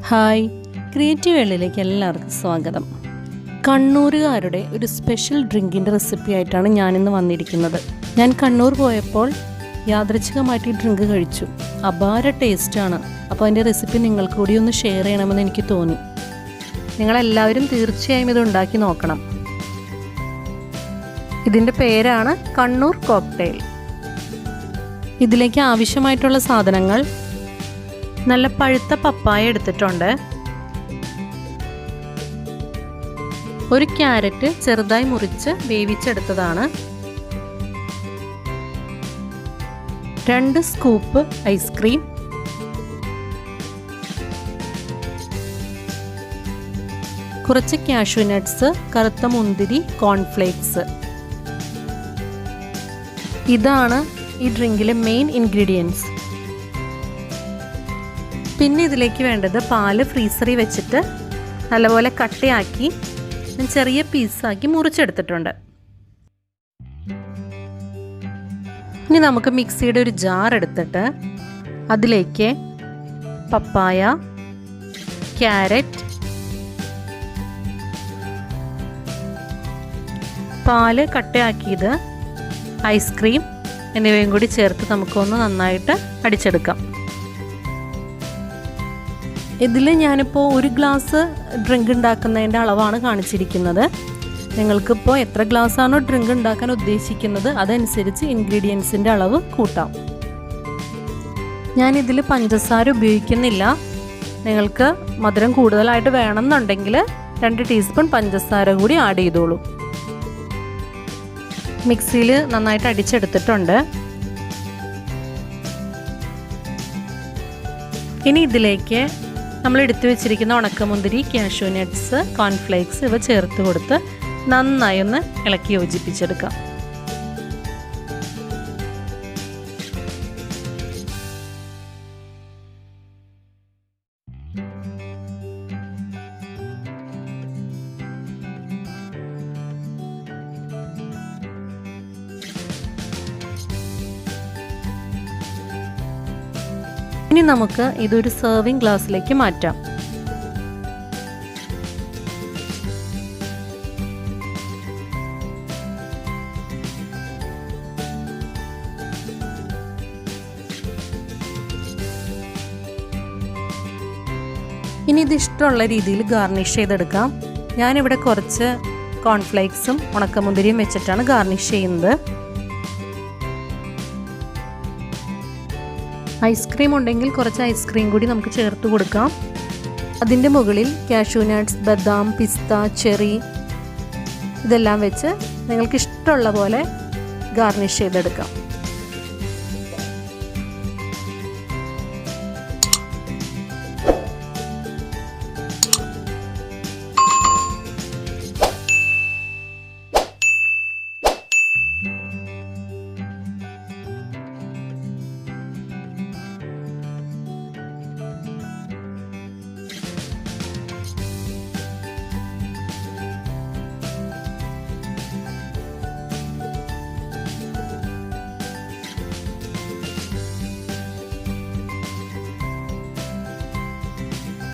Hi, creative വേൾഡിലേക്ക് എല്ലാവർക്കും സ്വാഗതം. കണ്ണൂരുകാരുടെ ഒരു സ്പെഷ്യൽ ഡ്രിങ്കിൻ്റെ റെസിപ്പി ആയിട്ടാണ് ഞാനിന്ന് വന്നിരിക്കുന്നത്. ഞാൻ കണ്ണൂർ പോയപ്പോൾ യാദൃച്ഛികമായിട്ട് ഡ്രിങ്ക് കഴിച്ചു. അപാര ടേസ്റ്റാണ്. അപ്പോൾ അതിൻ്റെ റെസിപ്പി നിങ്ങൾക്ക് കൂടി ഒന്ന് ഷെയർ ചെയ്യണമെന്ന് എനിക്ക് തോന്നി. നിങ്ങളെല്ലാവരും തീർച്ചയായും ഇത് ഉണ്ടാക്കി നോക്കണം. ഇതിൻ്റെ പേരാണ് കണ്ണൂർ കോക്ടെയിൽ. ഇതിലേക്ക് ആവശ്യമായിട്ടുള്ള സാധനങ്ങൾ: നല്ല പഴുത്ത പപ്പായ എടുത്തിട്ടുണ്ട്, ഒരു ക്യാരറ്റ് ചെറുതായി മുറിച്ച് വേവിച്ചെടുത്തതാണ്, 2 സ്കൂപ്പ് ഐസ്ക്രീം, കുറച്ച് കാഷ്യൂ നട്ട്സ്, കറുത്ത മുന്തിരി, കോൺഫ്ലേക്സ്. ഇതാണ് ഈ ഡ്രിങ്കിലെ മെയിൻ ഇൻഗ്രീഡിയൻസ്. പിന്നെ ഇതിലേക്ക് വേണ്ടത് പാല് ഫ്രീസറിൽ വെച്ചിട്ട് നല്ലപോലെ കട്ടയാക്കി ഞാൻ ചെറിയ പീസാക്കി മുറിച്ചെടുത്തിട്ടുണ്ട്. ഇനി നമുക്ക് മിക്സിയുടെ ഒരു ജാർ എടുത്തിട്ട് അതിലേക്ക് പപ്പായ, ക്യാരറ്റ്, പാല് കട്ടയാക്കിയത്, ഐസ്ക്രീം എന്നിവയും കൂടി ചേർത്ത് നമുക്കൊന്ന് നന്നായിട്ട് അടിച്ചെടുക്കാം. ഇതിൽ ഞാനിപ്പോൾ 1 ഗ്ലാസ് ഡ്രിങ്ക് ഉണ്ടാക്കുന്നതിൻ്റെ അളവാണ് കാണിച്ചിരിക്കുന്നത്. നിങ്ങൾക്കിപ്പോൾ എത്ര ഗ്ലാസ്സാണോ ഡ്രിങ്ക് ഉണ്ടാക്കാൻ ഉദ്ദേശിക്കുന്നത് അതനുസരിച്ച് ഇൻഗ്രീഡിയൻസിൻ്റെ അളവ് കൂട്ടാം. ഞാനിതിൽ പഞ്ചസാര ഉപയോഗിക്കുന്നില്ല. നിങ്ങൾക്ക് മധുരം കൂടുതലായിട്ട് വേണമെന്നുണ്ടെങ്കിൽ 2 ടീസ്പൂൺ പഞ്ചസാര കൂടി ആഡ് ചെയ്തോളൂ. മിക്സിയിൽ നന്നായിട്ട് അടിച്ചെടുത്തിട്ടുണ്ട്. ഇനി ഇതിലേക്ക് നമ്മൾ എടുത്തു വെച്ചിരിക്കുന്ന ഉണക്കമുന്തിരി, കാഷ്യൂ നട്ട്സ്, കോൺഫ്ലേക്സ് ഇവ ചേർത്ത് കൊടുത്ത് നന്നായി ഒന്ന് ഇളക്കി യോജിപ്പിച്ചെടുക്കാം. ഇനി നമുക്ക് ഇതൊരു സെർവിങ് ഗ്ലാസ്സിലേക്ക് മാറ്റാം. ഇനി ഇത് ഇഷ്ടമുള്ള രീതിയിൽ ഗാർണിഷ് ചെയ്തെടുക്കാം. ഞാനിവിടെ കുറച്ച് കോൺഫ്ലേക്സും ഉണക്കമുന്തിരിയും വെച്ചിട്ടാണ് ഗാർണിഷ് ചെയ്യുന്നത്. ഐസ്ക്രീം ഉണ്ടെങ്കിൽ കുറച്ച് ഐസ്ക്രീം കൂടി നമുക്ക് ചേർത്ത് കൊടുക്കാം. അതിൻ്റെ മുകളിൽ കാഷ്യൂ നട്ട്സ്, ബദാം, പിസ്ത, ചെറി ഇതെല്ലാം വെച്ച് നിങ്ങൾക്ക് ഇഷ്ടമുള്ള പോലെ ഗാർണിഷ് ചെയ്തെടുക്കാം.